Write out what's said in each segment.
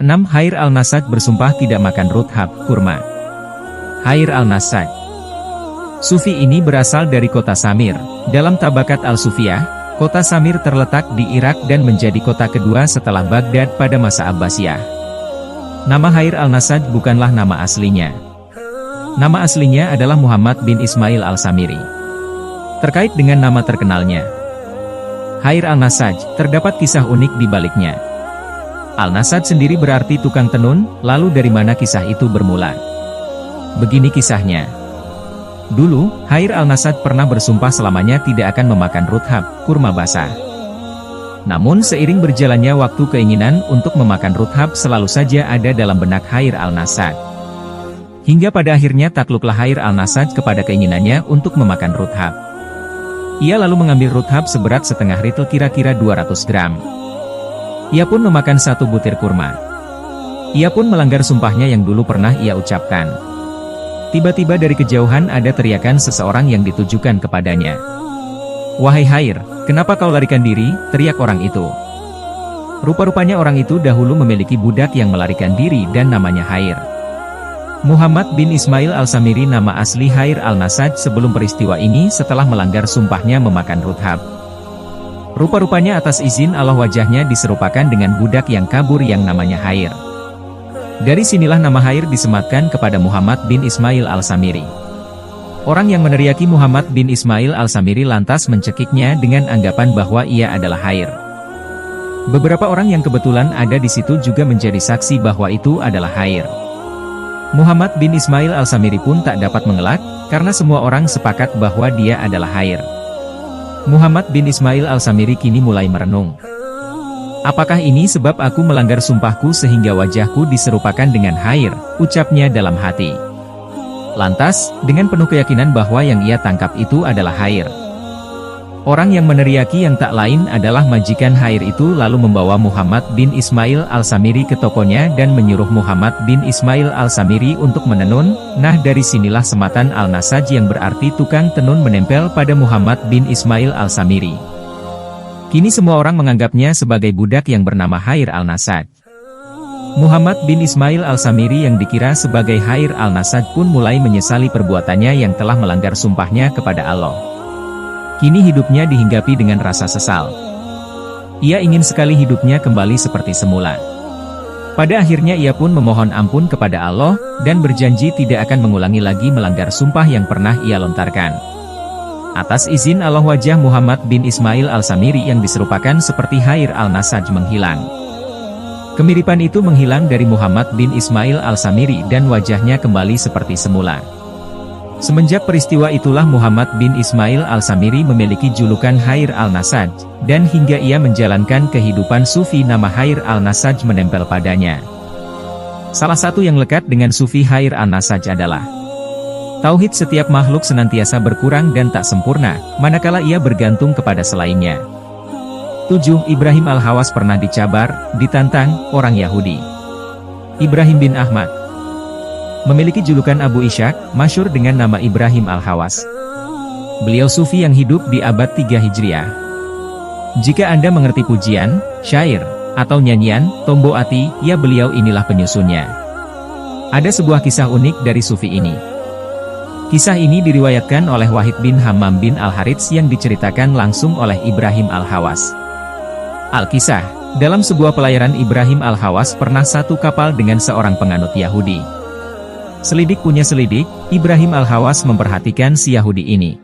6. Hair al-Nasaj bersumpah tidak makan ruthab, kurma. Hair al-Nasaj. Sufi ini berasal dari kota Samir. Dalam Tabakat al-Sufiyah, kota Samir terletak di Irak dan menjadi kota kedua setelah Baghdad pada masa Abbasiyah. Nama Hair al-Nasaj bukanlah nama aslinya. Nama aslinya adalah Muhammad bin Ismail al-Samiri. Terkait dengan nama terkenalnya, Hair al-Nasaj, terdapat kisah unik di baliknya. Al-Nasaj sendiri berarti tukang tenun, lalu dari mana kisah itu bermula? Begini kisahnya. Dulu, Hair al-Nasaj pernah bersumpah selamanya tidak akan memakan ruthab, kurma basah. Namun seiring berjalannya waktu, keinginan untuk memakan ruthab selalu saja ada dalam benak Hair al-Nasaj. Hingga pada akhirnya takluklah Hair al-Nasaj kepada keinginannya untuk memakan ruthab. Ia lalu mengambil ruthab seberat setengah ritel, kira-kira 200 gram. Ia pun memakan satu butir kurma. Ia pun melanggar sumpahnya yang dulu pernah ia ucapkan. Tiba-tiba dari kejauhan ada teriakan seseorang yang ditujukan kepadanya. "Wahai Hair, kenapa kau larikan diri?" teriak orang itu. Rupa-rupanya orang itu dahulu memiliki budak yang melarikan diri dan namanya Hair. Muhammad bin Ismail al-Samiri nama asli Hair al-Nasaj sebelum peristiwa ini setelah melanggar sumpahnya memakan ruthab. Rupa-rupanya atas izin Allah wajahnya diserupakan dengan budak yang kabur yang namanya Hair. Dari sinilah nama Hair disematkan kepada Muhammad bin Ismail al-Samiri. Orang yang meneriaki Muhammad bin Ismail al-Samiri lantas mencekiknya dengan anggapan bahwa ia adalah Hair. Beberapa orang yang kebetulan ada di situ juga menjadi saksi bahwa itu adalah Hair. Muhammad bin Ismail al-Samiri pun tak dapat mengelak, karena semua orang sepakat bahwa dia adalah Hair. Muhammad bin Ismail al-Samiri kini mulai merenung. "Apakah ini sebab aku melanggar sumpahku sehingga wajahku diserupakan dengan Hair?" ucapnya dalam hati. Lantas, dengan penuh keyakinan bahwa yang ia tangkap itu adalah Hair. Orang yang meneriaki yang tak lain adalah majikan Hair itu lalu membawa Muhammad bin Ismail al-Samiri ke tokonya dan menyuruh Muhammad bin Ismail al-Samiri untuk menenun. Nah, dari sinilah sematan al-Nasaj yang berarti tukang tenun menempel pada Muhammad bin Ismail al-Samiri. Kini semua orang menganggapnya sebagai budak yang bernama Hair al-Nasaj. Muhammad bin Ismail al-Samiri yang dikira sebagai Hair al-Nasaj pun mulai menyesali perbuatannya yang telah melanggar sumpahnya kepada Allah. Kini hidupnya dihinggapi dengan rasa sesal. Ia ingin sekali hidupnya kembali seperti semula. Pada akhirnya ia pun memohon ampun kepada Allah, dan berjanji tidak akan mengulangi lagi melanggar sumpah yang pernah ia lontarkan. Atas izin Allah wajah Muhammad bin Ismail al-Samiri yang diserupakan seperti Hair al-Nasaj menghilang. Kemiripan itu menghilang dari Muhammad bin Ismail al-Samiri dan wajahnya kembali seperti semula. Semenjak peristiwa itulah Muhammad bin Ismail al-Samiri memiliki julukan Hair al-Nasaj, dan hingga ia menjalankan kehidupan sufi nama Hair al-Nasaj menempel padanya. Salah satu yang lekat dengan sufi Hair al-Nasaj adalah tauhid setiap makhluk senantiasa berkurang dan tak sempurna, manakala ia bergantung kepada selainnya. 7. Ibrahim al-Hawas pernah dicabar, ditantang, orang Yahudi. Ibrahim bin Ahmad memiliki julukan Abu Ishaq, masyhur dengan nama Ibrahim al-Hawas. Beliau sufi yang hidup di abad 3 Hijriah. Jika Anda mengerti pujian, syair, atau nyanyian, tombo ati, ya beliau inilah penyusunnya. Ada sebuah kisah unik dari sufi ini. Kisah ini diriwayatkan oleh Wahid bin Hammam bin al-Harits yang diceritakan langsung oleh Ibrahim al-Hawas. Al-Kisah, dalam sebuah pelayaran Ibrahim al-Hawas pernah satu kapal dengan seorang penganut Yahudi. Selidik punya selidik, Ibrahim al-Hawas memperhatikan si Yahudi ini.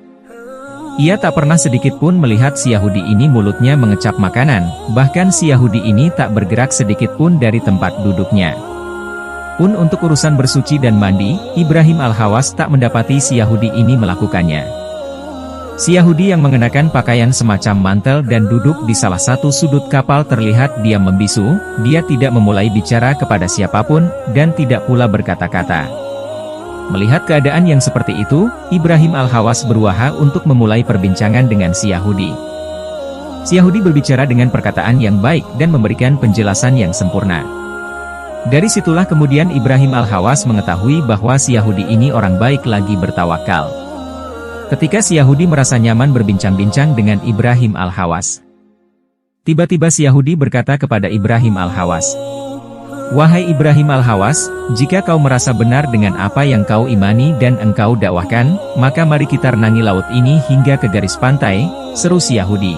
Ia tak pernah sedikit pun melihat si Yahudi ini mulutnya mengecap makanan, bahkan si Yahudi ini tak bergerak sedikit pun dari tempat duduknya. Pun untuk urusan bersuci dan mandi, Ibrahim al-Hawas tak mendapati si Yahudi ini melakukannya. Si Yahudi yang mengenakan pakaian semacam mantel dan duduk di salah satu sudut kapal terlihat diam membisu, dia tidak memulai bicara kepada siapapun, dan tidak pula berkata-kata. Melihat keadaan yang seperti itu, Ibrahim al-Hawas berusaha untuk memulai perbincangan dengan si Yahudi. Si Yahudi berbicara dengan perkataan yang baik dan memberikan penjelasan yang sempurna. Dari situlah kemudian Ibrahim al-Hawas mengetahui bahwa si Yahudi ini orang baik lagi bertawakal. Ketika si Yahudi merasa nyaman berbincang-bincang dengan Ibrahim al-Hawas, tiba-tiba si Yahudi berkata kepada Ibrahim al-Hawas, Wahai Ibrahim Al-Hawas, jika kau merasa benar dengan apa yang kau imani dan engkau dakwahkan, maka mari kita renangi laut ini hingga ke garis pantai, seru si Yahudi.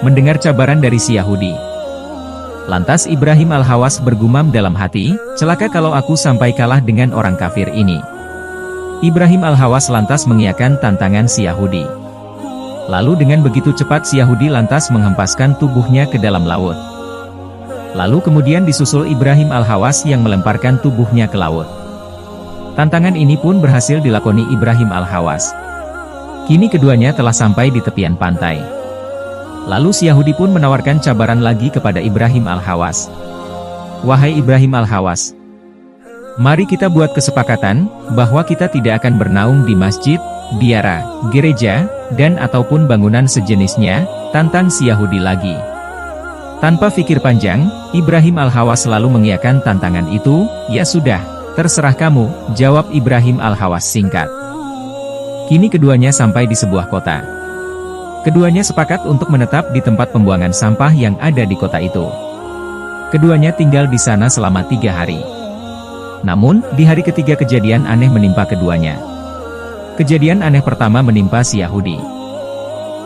Mendengar cabaran dari si Yahudi, lantas Ibrahim Al-Hawas bergumam dalam hati, celaka kalau aku sampai kalah dengan orang kafir ini. Ibrahim Al-Hawas lantas mengiyakan tantangan si Yahudi. Lalu dengan begitu cepat si Yahudi lantas menghempaskan tubuhnya ke dalam laut. Lalu kemudian disusul Ibrahim Al-Hawas yang melemparkan tubuhnya ke laut. Tantangan ini pun berhasil dilakoni Ibrahim Al-Hawas. Kini keduanya telah sampai di tepian pantai. Lalu si Yahudi pun menawarkan cabaran lagi kepada Ibrahim Al-Hawas. Wahai Ibrahim Al-Hawas, mari kita buat kesepakatan, bahwa kita tidak akan bernaung di masjid, biara, gereja, dan ataupun bangunan sejenisnya, tantang si Yahudi lagi. Tanpa pikir panjang, Ibrahim Al-Hawas selalu mengiyakan tantangan itu. Ya sudah, terserah kamu, jawab Ibrahim Al-Hawas singkat. Kini keduanya sampai di sebuah kota. Keduanya sepakat untuk menetap di tempat pembuangan sampah yang ada di kota itu. Keduanya tinggal di sana selama 3 hari. Namun, di hari ketiga kejadian aneh menimpa keduanya. Kejadian aneh pertama menimpa si Yahudi.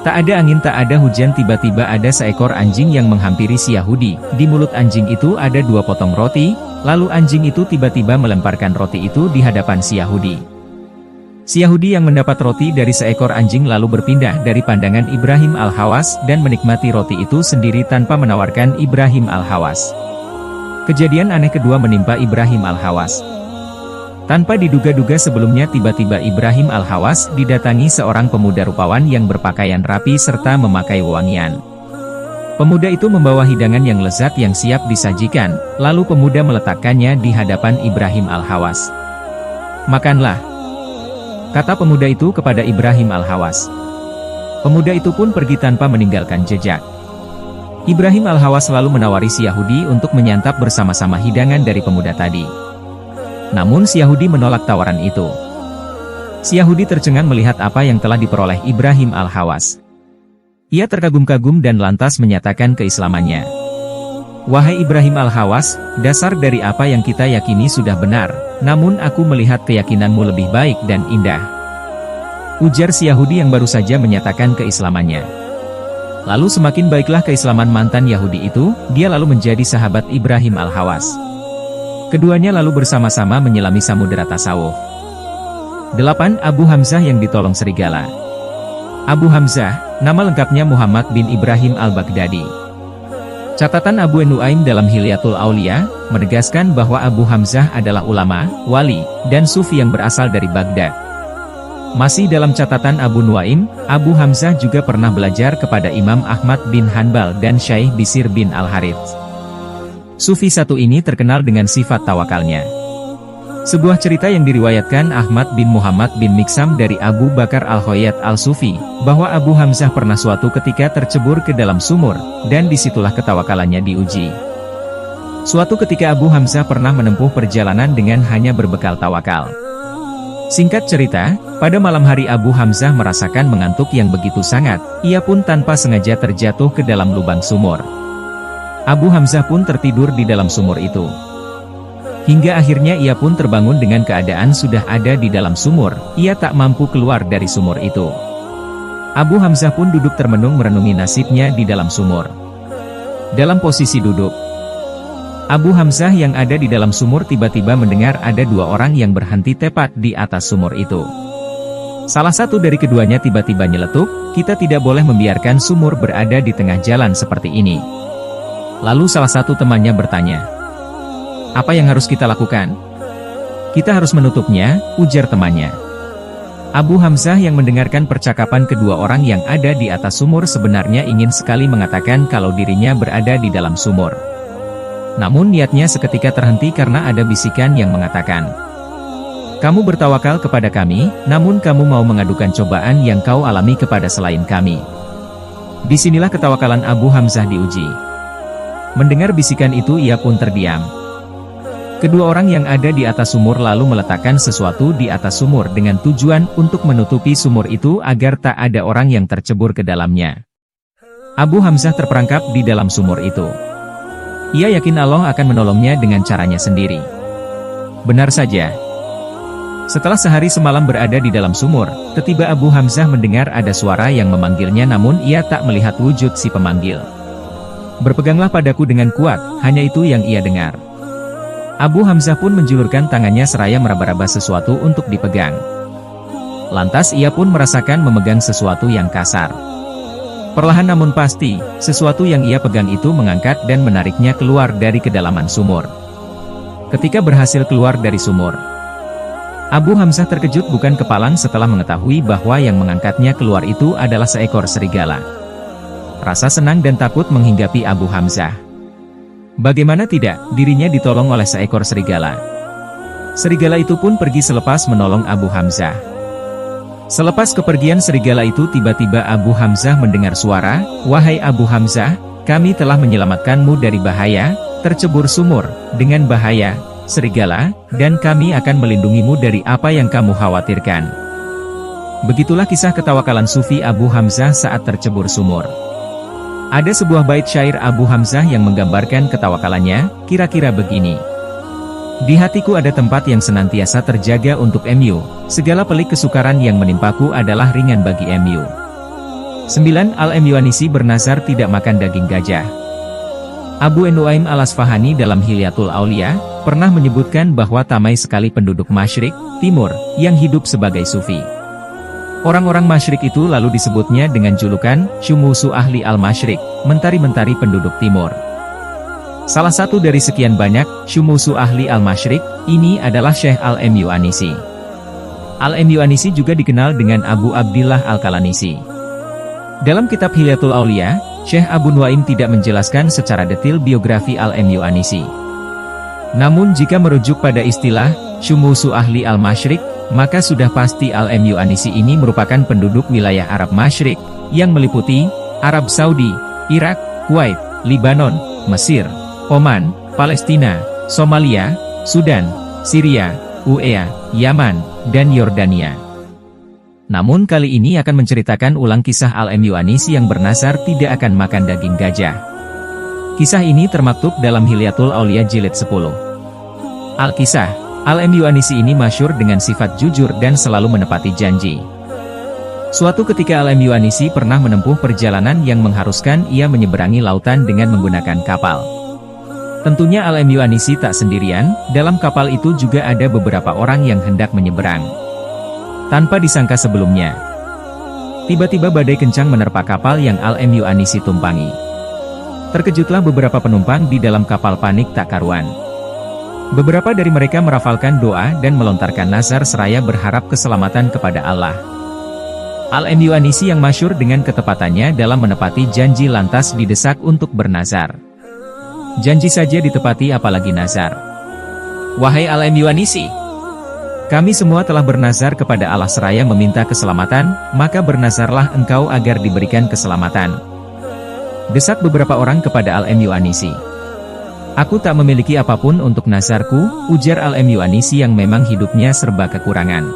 Tak ada angin, tak ada hujan, tiba-tiba ada seekor anjing yang menghampiri si Yahudi. Di mulut anjing itu ada 2 potong roti, lalu anjing itu tiba-tiba melemparkan roti itu di hadapan si Yahudi. Si Yahudi yang mendapat roti dari seekor anjing lalu berpindah dari pandangan Ibrahim Al-Hawas dan menikmati roti itu sendiri tanpa menawarkan Ibrahim Al-Hawas. Kejadian aneh kedua menimpa Ibrahim Al-Hawas. Tanpa diduga-duga sebelumnya tiba-tiba Ibrahim Al-Hawas didatangi seorang pemuda rupawan yang berpakaian rapi serta memakai wewangian. Pemuda itu membawa hidangan yang lezat yang siap disajikan, lalu pemuda meletakkannya di hadapan Ibrahim Al-Hawas. Makanlah, kata pemuda itu kepada Ibrahim Al-Hawas. Pemuda itu pun pergi tanpa meninggalkan jejak. Ibrahim Al-Hawas selalu menawari si Yahudi untuk menyantap bersama-sama hidangan dari pemuda tadi. Namun si Yahudi menolak tawaran itu. Si Yahudi tercengang melihat apa yang telah diperoleh Ibrahim Al-Hawas. Ia terkagum-kagum dan lantas menyatakan keislamannya. Wahai Ibrahim Al-Hawas, dasar dari apa yang kita yakini sudah benar, namun aku melihat keyakinanmu lebih baik dan indah. Ujar si Yahudi yang baru saja menyatakan keislamannya. Lalu semakin baiklah keislaman mantan Yahudi itu, dia lalu menjadi sahabat Ibrahim Al-Hawas. Keduanya lalu bersama-sama menyelami samudera tasawuf. 8. Abu Hamzah yang ditolong serigala. Abu Hamzah, nama lengkapnya Muhammad bin Ibrahim Al-Baghdadi. Catatan Abu Nuaim dalam Hilyatul Aulia, menegaskan bahwa Abu Hamzah adalah ulama, wali, dan sufi yang berasal dari Baghdad. Masih dalam catatan Abu Nuaim, Abu Hamzah juga pernah belajar kepada Imam Ahmad bin Hanbal dan Syaikh Bisir bin Al-Harits. Sufi satu ini terkenal dengan sifat tawakalnya. Sebuah cerita yang diriwayatkan Ahmad bin Muhammad bin Miksam dari Abu Bakar Al-Khoyat Al-Sufi, bahwa Abu Hamzah pernah suatu ketika tercebur ke dalam sumur, dan disitulah ketawakalannya diuji. Suatu ketika Abu Hamzah pernah menempuh perjalanan dengan hanya berbekal tawakal. Singkat cerita, pada malam hari Abu Hamzah merasakan mengantuk yang begitu sangat, ia pun tanpa sengaja terjatuh ke dalam lubang sumur. Abu Hamzah pun tertidur di dalam sumur itu. Hingga akhirnya ia pun terbangun dengan keadaan sudah ada di dalam sumur, ia tak mampu keluar dari sumur itu. Abu Hamzah pun duduk termenung merenungi nasibnya di dalam sumur. Dalam posisi duduk, Abu Hamzah yang ada di dalam sumur tiba-tiba mendengar ada 2 orang yang berhenti tepat di atas sumur itu. Salah satu dari keduanya tiba-tiba nyeletuk, "Kita tidak boleh membiarkan sumur berada di tengah jalan seperti ini." Lalu salah satu temannya bertanya, "Apa yang harus kita lakukan?" "Kita harus menutupnya," ujar temannya. Abu Hamzah yang mendengarkan percakapan kedua orang yang ada di atas sumur sebenarnya ingin sekali mengatakan kalau dirinya berada di dalam sumur. Namun niatnya seketika terhenti karena ada bisikan yang mengatakan, "Kamu bertawakal kepada kami, namun kamu mau mengadukan cobaan yang kau alami kepada selain kami." Disinilah ketawakalan Abu Hamzah diuji. Mendengar bisikan itu ia pun terdiam. Kedua orang yang ada di atas sumur lalu meletakkan sesuatu di atas sumur dengan tujuan untuk menutupi sumur itu agar tak ada orang yang tercebur ke dalamnya. Abu Hamzah terperangkap di dalam sumur itu. Ia yakin Allah akan menolongnya dengan caranya sendiri. Benar saja. Setelah sehari semalam berada di dalam sumur, tiba-tiba Abu Hamzah mendengar ada suara yang memanggilnya namun ia tak melihat wujud si pemanggil. Berpeganglah padaku dengan kuat, hanya itu yang ia dengar. Abu Hamzah pun menjulurkan tangannya seraya meraba-raba sesuatu untuk dipegang. Lantas ia pun merasakan memegang sesuatu yang kasar. Perlahan namun pasti, sesuatu yang ia pegang itu mengangkat dan menariknya keluar dari kedalaman sumur. Ketika berhasil keluar dari sumur, Abu Hamzah terkejut bukan kepalang setelah mengetahui bahwa yang mengangkatnya keluar itu adalah seekor serigala. Rasa senang dan takut menghinggapi Abu Hamzah. Bagaimana tidak, dirinya ditolong oleh seekor serigala. Serigala itu pun pergi selepas menolong Abu Hamzah. Selepas kepergian serigala itu tiba-tiba Abu Hamzah mendengar suara, "Wahai Abu Hamzah, kami telah menyelamatkanmu dari bahaya, tercebur sumur, dengan bahaya, serigala, dan kami akan melindungimu dari apa yang kamu khawatirkan." Begitulah kisah ketawakalan Sufi Abu Hamzah saat tercebur sumur. Ada sebuah bait syair Abu Hamzah yang menggambarkan ketawakalannya, kira-kira begini. Di hatiku ada tempat yang senantiasa terjaga untuk MU, segala pelik kesukaran yang menimpaku adalah ringan bagi MU. 9. Al-Myu'annisi bernazar tidak makan daging gajah. Abu Nuaim al-Asfahani dalam Hilyatul Aulia, pernah menyebutkan bahwa tamai sekali penduduk Masyrik, Timur, yang hidup sebagai sufi. Orang-orang Masyrik itu lalu disebutnya dengan julukan, Syumusu Ahli Al-Masyrik, mentari-mentari penduduk Timur. Salah satu dari sekian banyak, Syumusu Ahli Al-Masyrik, ini adalah Syekh Al-Myu'annisi. Al-Myu'annisi juga dikenal dengan Abu Abdillah Al-Kalanisi. Dalam kitab Hilyatul Aulia, Syekh Abu Nuaim tidak menjelaskan secara detail biografi Al-Myu'annisi. Namun jika merujuk pada istilah, Syumusu Ahli Al-Masyrik, maka sudah pasti Al-Myu'annisi ini merupakan penduduk wilayah Arab Masyrik, yang meliputi, Arab Saudi, Irak, Kuwait, Libanon, Mesir, Oman, Palestina, Somalia, Sudan, Syria, UAE, Yaman, dan Yordania. Namun kali ini akan menceritakan ulang kisah Al-Myu'annisi yang bernazar tidak akan makan daging gajah. Kisah ini termaktub dalam Hilyatul Aulia jilid 10. Al-Kisah, Al-Myu'annisi ini masyhur dengan sifat jujur dan selalu menepati janji. Suatu ketika Al-Myu'annisi pernah menempuh perjalanan yang mengharuskan ia menyeberangi lautan dengan menggunakan kapal. Tentunya Al-Myu'annisi tak sendirian, dalam kapal itu juga ada beberapa orang yang hendak menyeberang. Tanpa disangka sebelumnya, tiba-tiba badai kencang menerpa kapal yang Al-Myu'annisi tumpangi. Terkejutlah beberapa penumpang di dalam kapal, panik tak karuan. Beberapa dari mereka merafalkan doa dan melontarkan nazar seraya berharap keselamatan kepada Allah. Al-Myu'annisi yang masyhur dengan ketepatannya dalam menepati janji lantas didesak untuk bernazar. Janji saja ditepati apalagi nazar. "Wahai Al-Myu'annisi, kami semua telah bernazar kepada Allah seraya meminta keselamatan, maka bernazarlah engkau agar diberikan keselamatan." Desak beberapa orang kepada Al-Myu'annisi. "Aku tak memiliki apapun untuk nazarku," ujar Al-Myu'annisi yang memang hidupnya serba kekurangan.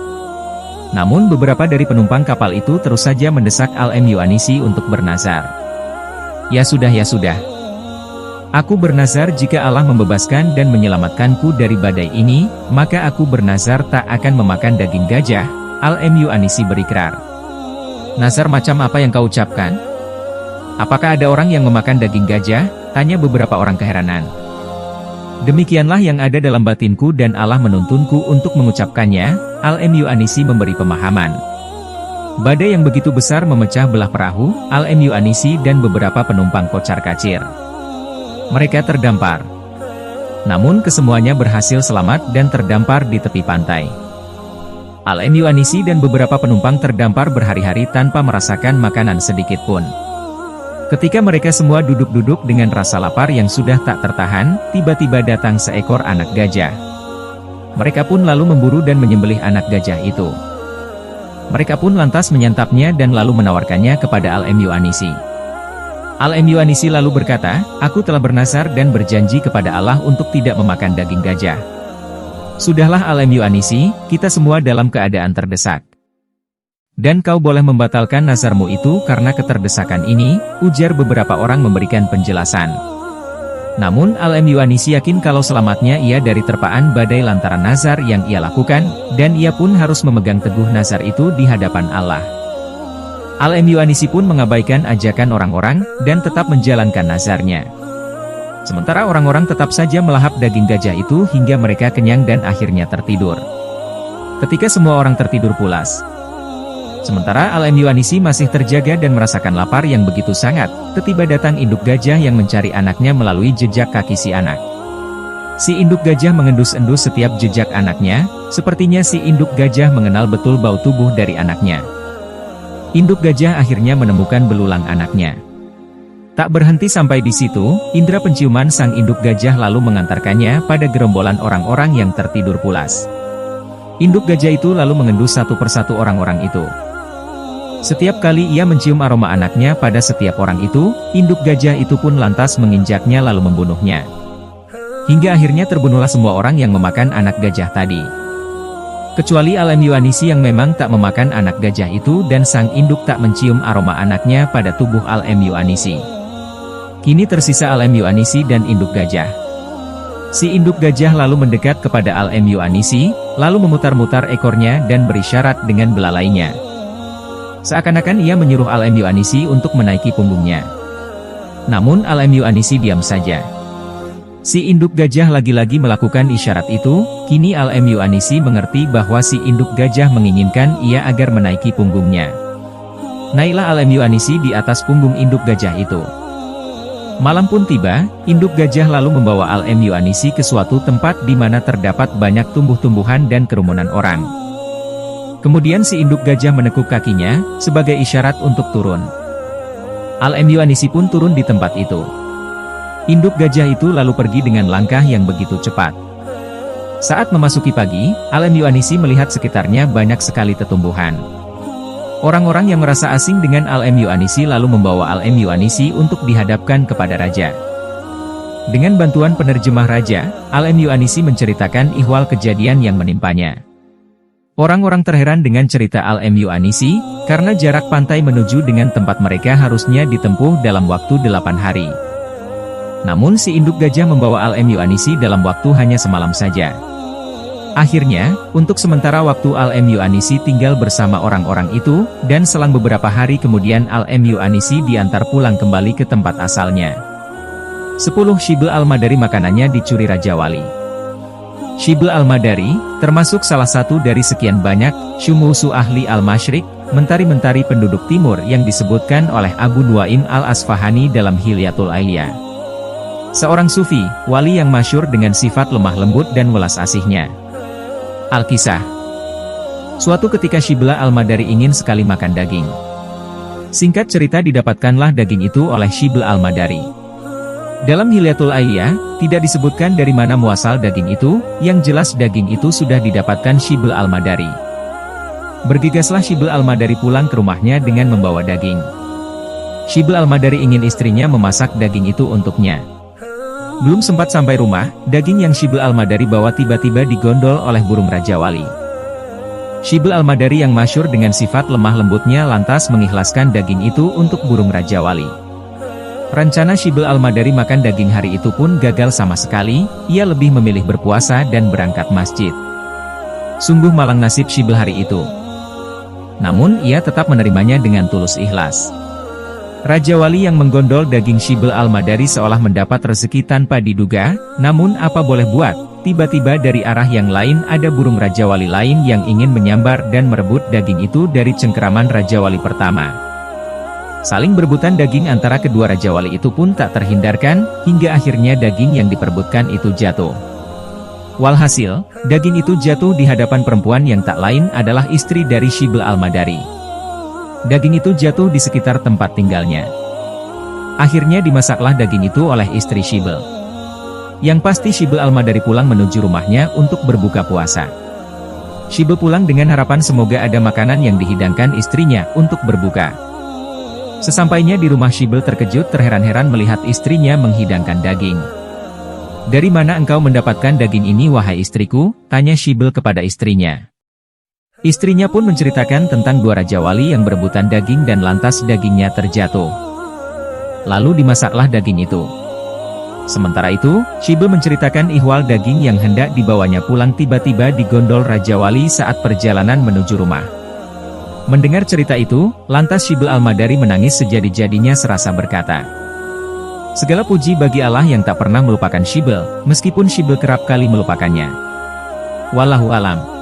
Namun beberapa dari penumpang kapal itu terus saja mendesak Al-Myu'annisi untuk bernazar. Ya sudah. Aku bernazar jika Allah membebaskan dan menyelamatkanku dari badai ini, maka aku bernazar tak akan memakan daging gajah." Al-Myu'annisi berikrar. "Nazar macam apa yang kau ucapkan? Apakah ada orang yang memakan daging gajah?" tanya beberapa orang keheranan. "Demikianlah yang ada dalam batinku dan Allah menuntunku untuk mengucapkannya." Al-Myu'annisi memberi pemahaman. Badai yang begitu besar memecah belah perahu, Al-Myu'annisi dan beberapa penumpang kocar-kacir. Mereka terdampar. Namun kesemuanya berhasil selamat dan terdampar di tepi pantai. Al-Myu'annisi dan beberapa penumpang terdampar berhari-hari tanpa merasakan makanan sedikit pun. Ketika mereka semua duduk-duduk dengan rasa lapar yang sudah tak tertahan, tiba-tiba datang seekor anak gajah. Mereka pun lalu memburu dan menyembelih anak gajah itu. Mereka pun lantas menyantapnya dan lalu menawarkannya kepada Al-Myu'annisi. Al-Myu'annisi lalu berkata, "Aku telah bernazar dan berjanji kepada Allah untuk tidak memakan daging gajah." "Sudahlah Al-Myu'annisi, kita semua dalam keadaan terdesak. Dan kau boleh membatalkan nazarmu itu karena keterdesakan ini," ujar beberapa orang memberikan penjelasan. Namun Al-Myuanisi yakin kalau selamatnya ia dari terpaan badai lantaran nazar yang ia lakukan, dan ia pun harus memegang teguh nazar itu di hadapan Allah. Al-Myuanisi pun mengabaikan ajakan orang-orang, dan tetap menjalankan nazarnya. Sementara orang-orang tetap saja melahap daging gajah itu hingga mereka kenyang dan akhirnya tertidur. Ketika semua orang tertidur pulas, sementara Al-Myuanisi masih terjaga dan merasakan lapar yang begitu sangat, tiba-tiba datang induk gajah yang mencari anaknya melalui jejak kaki si anak. Si induk gajah mengendus-endus setiap jejak anaknya, sepertinya si induk gajah mengenal betul bau tubuh dari anaknya. Induk gajah akhirnya menemukan belulang anaknya. Tak berhenti sampai di situ, indera penciuman sang induk gajah lalu mengantarkannya pada gerombolan orang-orang yang tertidur pulas. Induk gajah itu lalu mengendus satu persatu orang-orang itu. Setiap kali ia mencium aroma anaknya pada setiap orang itu, induk gajah itu pun lantas menginjaknya lalu membunuhnya. Hingga akhirnya terbunuhlah semua orang yang memakan anak gajah tadi. Kecuali Al-Myuanisi yang memang tak memakan anak gajah itu dan sang induk tak mencium aroma anaknya pada tubuh Al-Myuanisi. Kini tersisa Al-Myuanisi dan induk gajah. Si induk gajah lalu mendekat kepada Al-Myuanisi, lalu memutar-mutar ekornya dan berisyarat dengan belalainya. Seakan-akan ia menyuruh Al-Myuanisi untuk menaiki punggungnya. Namun Al-Myuanisi diam saja. Si induk gajah lagi-lagi melakukan isyarat itu, kini Al-Myuanisi mengerti bahwa si induk gajah menginginkan ia agar menaiki punggungnya. Naiklah Al-Myuanisi di atas punggung induk gajah itu. Malam pun tiba, induk gajah lalu membawa Al-Myuanisi ke suatu tempat di mana terdapat banyak tumbuh-tumbuhan dan kerumunan orang. Kemudian si induk gajah menekuk kakinya, sebagai isyarat untuk turun. Al-Myuanisi pun turun di tempat itu. Induk gajah itu lalu pergi dengan langkah yang begitu cepat. Saat memasuki pagi, Al-Myuanisi melihat sekitarnya banyak sekali tetumbuhan. Orang-orang yang merasa asing dengan Al-Myuanisi lalu membawa Al-Myuanisi untuk dihadapkan kepada raja. Dengan bantuan penerjemah raja, Al-Myuanisi menceritakan ihwal kejadian yang menimpanya. Orang-orang terheran dengan cerita Al-Myuanisi, karena jarak pantai menuju dengan tempat mereka harusnya ditempuh dalam waktu 8 hari. Namun si induk gajah membawa Al-Myuanisi dalam waktu hanya semalam saja. Akhirnya, untuk sementara waktu Al-Myuanisi tinggal bersama orang-orang itu, dan selang beberapa hari kemudian Al-Myuanisi diantar pulang kembali ke tempat asalnya. 10 Shibl Al-Madari makanannya dicuri Raja Wali. Shibl Al-Madari, termasuk salah satu dari sekian banyak syumusu ahli Al-Masyriq, mentari-mentari penduduk timur yang disebutkan oleh Abu Nuaim Al-Asfahani dalam Hilyatul Auliya. Seorang sufi, wali yang masyhur dengan sifat lemah lembut dan welas asihnya. Al-Kisah. Suatu ketika Shibl Al-Madari ingin sekali makan daging. Singkat cerita didapatkanlah daging itu oleh Shibl Al-Madari. Dalam Hilyatul Auliya, tidak disebutkan dari mana muasal daging itu, yang jelas daging itu sudah didapatkan Shibl Al-Madari. Bergegaslah Shibl Al-Madari pulang ke rumahnya dengan membawa daging. Shibl Al-Madari ingin istrinya memasak daging itu untuknya. Belum sempat sampai rumah, daging yang Shibl Al-Madari bawa tiba-tiba digondol oleh burung Raja Wali. Shibl Al-Madari yang masyhur dengan sifat lemah lembutnya lantas mengikhlaskan daging itu untuk burung Raja Wali. Rencana Shibl Al-Madari makan daging hari itu pun gagal sama sekali, ia lebih memilih berpuasa dan berangkat masjid. Sungguh malang nasib Shibl hari itu. Namun ia tetap menerimanya dengan tulus ikhlas. Raja Wali yang menggondol daging Shibl Al-Madari seolah mendapat rezeki tanpa diduga, namun apa boleh buat, tiba-tiba dari arah yang lain ada burung Raja Wali lain yang ingin menyambar dan merebut daging itu dari cengkeraman Raja Wali pertama. Saling berebutan daging antara kedua Raja Wali itu pun tak terhindarkan, hingga akhirnya daging yang diperebutkan itu jatuh. Walhasil, daging itu jatuh di hadapan perempuan yang tak lain adalah istri dari Shibl Al-Madari. Daging itu jatuh di sekitar tempat tinggalnya. Akhirnya dimasaklah daging itu oleh istri Shibl. Yang pasti Shibl Al-Madari pulang menuju rumahnya untuk berbuka puasa. Shibl pulang dengan harapan semoga ada makanan yang dihidangkan istrinya untuk berbuka. Sesampainya di rumah Shibl terkejut terheran-heran melihat istrinya menghidangkan daging. "Dari mana engkau mendapatkan daging ini wahai istriku?" tanya Shibl kepada istrinya. Istrinya pun menceritakan tentang dua Raja Wali yang berebutan daging dan lantas dagingnya terjatuh. Lalu dimasaklah daging itu. Sementara itu, Shibel menceritakan ihwal daging yang hendak dibawanya pulang tiba-tiba di gondol Raja Wali saat perjalanan menuju rumah. Mendengar cerita itu, lantas Shibel Al-Madari menangis sejadi-jadinya serasa berkata, "Segala puji bagi Allah yang tak pernah melupakan Shibel, meskipun Shibel kerap kali melupakannya." Wallahu alam.